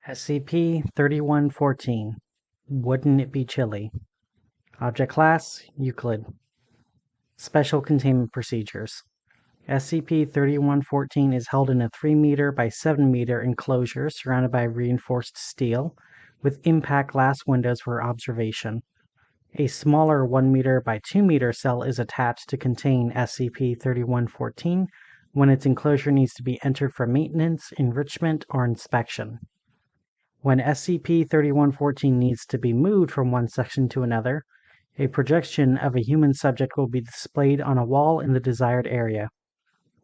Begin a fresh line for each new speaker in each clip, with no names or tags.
SCP-3114. Wouldn't it be chilly? Object Class: Euclid. Special Containment Procedures. SCP-3114 is held in a 3-meter by 7-meter enclosure surrounded by reinforced steel, with impact glass windows for observation. A smaller 1-meter by 2-meter cell is attached to contain SCP-3114 when its enclosure needs to be entered for maintenance, enrichment, or inspection. When SCP-3114 needs to be moved from one section to another, a projection of a human subject will be displayed on a wall in the desired area.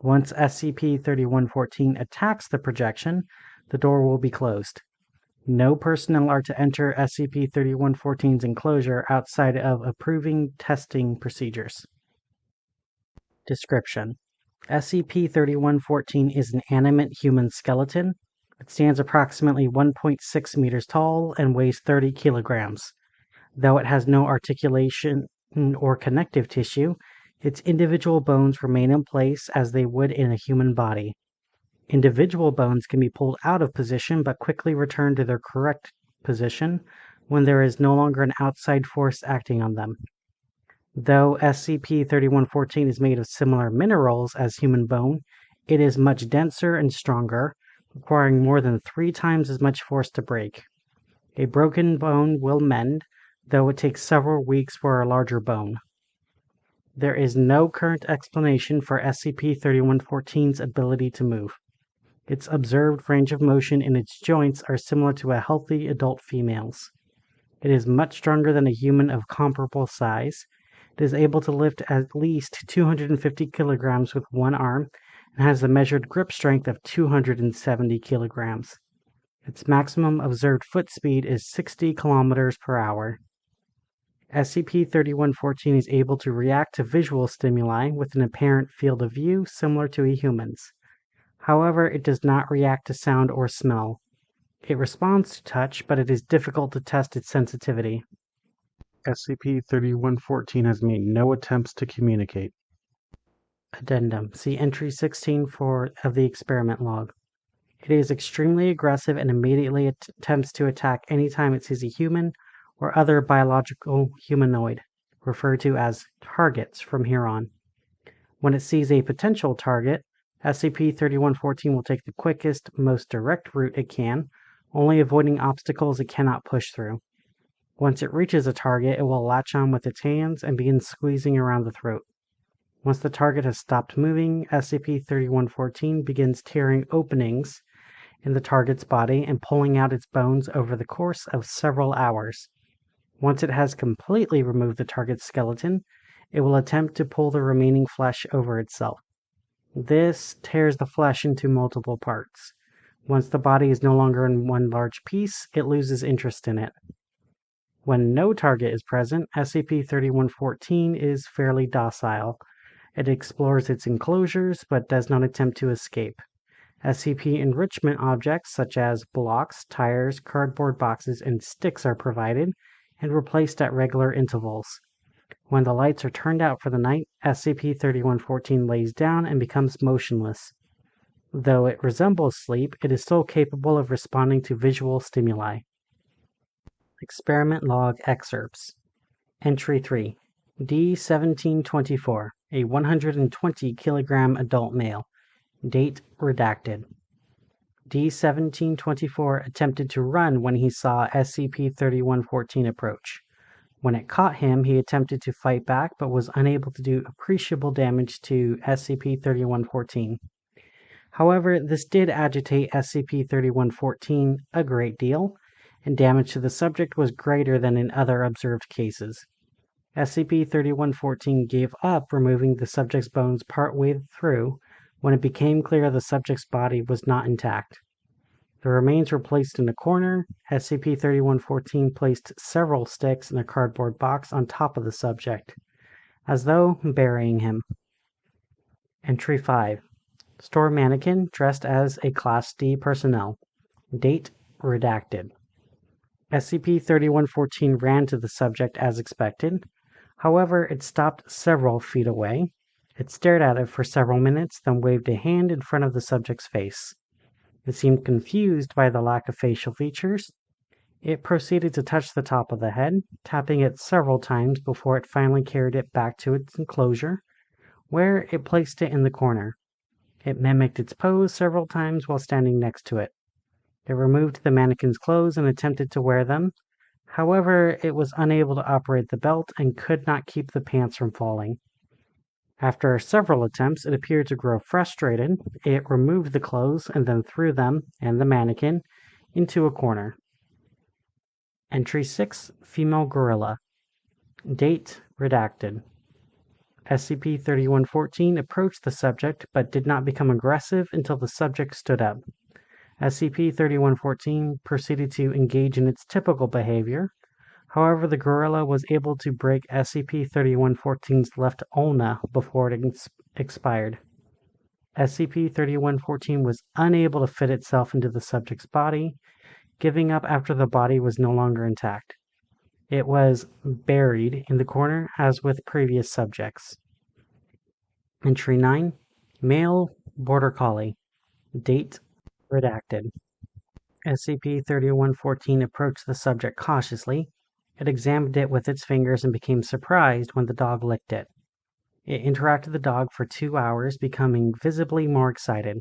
Once SCP-3114 attacks the projection, the door will be closed. No personnel are to enter SCP-3114's enclosure outside of approving testing procedures. Description: SCP-3114 is an animate human skeleton. It stands approximately 1.6 meters tall and weighs 30 kilograms. Though it has no articulation or connective tissue, its individual bones remain in place as they would in a human body. Individual bones can be pulled out of position but quickly return to their correct position when there is no longer an outside force acting on them. Though SCP-3114 is made of similar minerals as human bone, it is much denser and stronger, requiring more than 3 times as much force to break. A broken bone will mend, though it takes several weeks for a larger bone. There is no current explanation for SCP-3114's ability to move. Its observed range of motion in its joints are similar to a healthy adult female's. It is much stronger than a human of comparable size. It is able to lift at least 250 kilograms with one arm and has a measured grip strength of 270 kilograms. Its maximum observed foot speed is 60 kilometers per hour. SCP-3114 is able to react to visual stimuli with an apparent field of view similar to a human's. However, it does not react to sound or smell. It responds to touch, but it is difficult to test its sensitivity.
SCP-3114 has made no attempts to communicate.
Addendum: see Entry 16 of the experiment log. It is extremely aggressive and immediately attempts to attack anytime it sees a human or other biological humanoid, referred to as targets from here on. When it sees a potential target, SCP-3114 will take the quickest, most direct route it can, only avoiding obstacles it cannot push through. Once it reaches a target, it will latch on with its hands and begin squeezing around the throat. Once the target has stopped moving, SCP-3114 begins tearing openings in the target's body and pulling out its bones over the course of several hours. Once it has completely removed the target's skeleton, it will attempt to pull the remaining flesh over itself. This tears the flesh into multiple parts. Once the body is no longer in one large piece, it loses interest in it. When no target is present, SCP-3114 is fairly docile. It explores its enclosures, but does not attempt to escape. SCP enrichment objects such as blocks, tires, cardboard boxes, and sticks are provided and replaced at regular intervals. When the lights are turned out for the night, SCP-3114 lays down and becomes motionless. Though it resembles sleep, it is still capable of responding to visual stimuli. Experiment Log Excerpts. Entry 3. D-1724, a 120-kilogram adult male. Date redacted. D-1724 attempted to run when he saw SCP-3114 approach. When it caught him, he attempted to fight back but was unable to do appreciable damage to SCP-3114. However, this did agitate SCP-3114 a great deal, and damage to the subject was greater than in other observed cases. SCP-3114 gave up removing the subject's bones partway through when it became clear the subject's body was not intact. The remains were placed in a corner. SCP-3114 placed several sticks in a cardboard box on top of the subject, as though burying him. Entry 5. Store mannequin dressed as a Class D personnel. Date redacted. SCP-3114 ran to the subject as expected. However, it stopped several feet away. It stared at it for several minutes, then waved a hand in front of the subject's face. It seemed confused by the lack of facial features. It proceeded to touch the top of the head, tapping it several times before it finally carried it back to its enclosure, where it placed it in the corner. It mimicked its pose several times while standing next to it. It removed the mannequin's clothes and attempted to wear them. However, it was unable to operate the belt and could not keep the pants from falling. After several attempts, it appeared to grow frustrated. It removed the clothes and then threw them, and the mannequin, into a corner. Entry 6, Female Gorilla. Date redacted. SCP-3114 approached the subject but did not become aggressive until the subject stood up. SCP-3114 proceeded to engage in its typical behavior. However, the gorilla was able to break SCP-3114's left ulna before it expired. SCP-3114 was unable to fit itself into the subject's body, giving up after the body was no longer intact. It was buried in the corner as with previous subjects. Entry 9, Male Border Collie. Date redacted. SCP-3114 approached the subject cautiously. It examined it with its fingers and became surprised when the dog licked it. It interacted with the dog for 2 hours, becoming visibly more excited.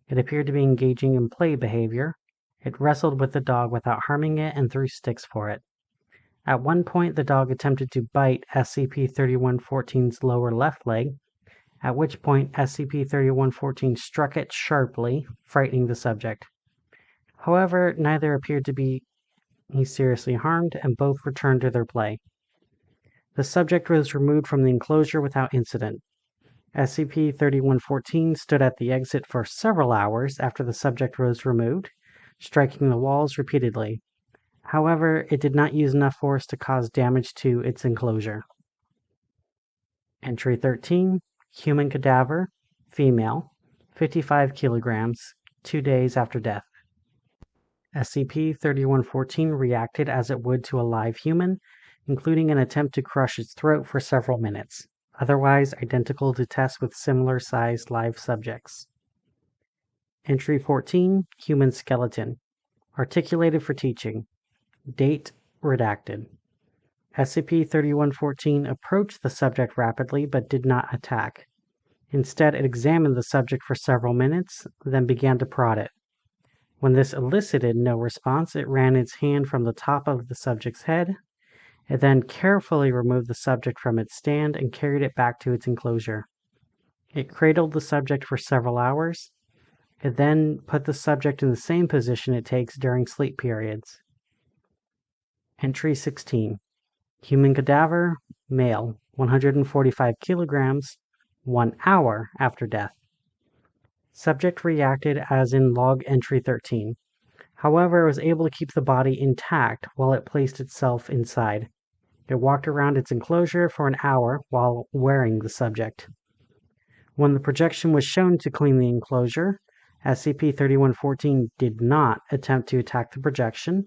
It appeared to be engaging in play behavior. It wrestled with the dog without harming it and threw sticks for it. At one point, the dog attempted to bite SCP-3114's lower left leg, at which point SCP-3114 struck it sharply, frightening the subject. However, neither appeared to be seriously harmed, and both returned to their play. The subject was removed from the enclosure without incident. SCP-3114 stood at the exit for several hours after the subject was removed, striking the walls repeatedly. However, it did not use enough force to cause damage to its enclosure. Entry 13, Human Cadaver, Female, 55 kilograms, 2 days after death. SCP-3114 reacted as it would to a live human, including an attempt to crush its throat for several minutes, otherwise identical to tests with similar-sized live subjects. Entry 14, Human Skeleton, articulated for teaching. Date redacted. SCP-3114 approached the subject rapidly but did not attack. Instead, it examined the subject for several minutes, then began to prod it. When this elicited no response, it ran its hand from the top of the subject's head. It then carefully removed the subject from its stand and carried it back to its enclosure. It cradled the subject for several hours. It then put the subject in the same position it takes during sleep periods. Entry 16. Human Cadaver, Male, 145 kilograms, 1 hour after death. Subject reacted as in log entry 13. However, it was able to keep the body intact while it placed itself inside. It walked around its enclosure for an hour while wearing the subject. When the projection was shown to clean the enclosure, SCP-3114 did not attempt to attack the projection.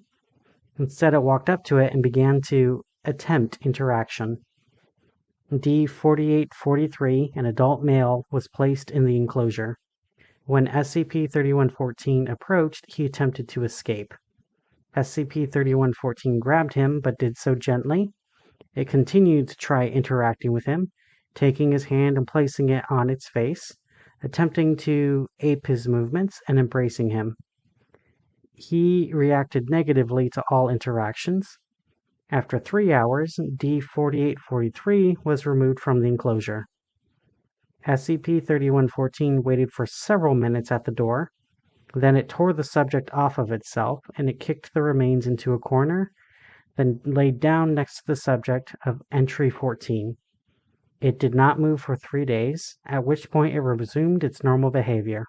Instead, it walked up to it and began to attempt interaction. D-4843, an adult male, was placed in the enclosure. When SCP-3114 approached, he attempted to escape. SCP-3114 grabbed him, but did so gently. It continued to try interacting with him, taking his hand and placing it on its face, attempting to ape his movements and embracing him. He reacted negatively to all interactions. After 3 hours, D-4843 was removed from the enclosure. SCP-3114 waited for several minutes at the door. Then it tore the subject off of itself, and it kicked the remains into a corner, then laid down next to the subject of Entry 14. It did not move for 3 days, at which point it resumed its normal behavior.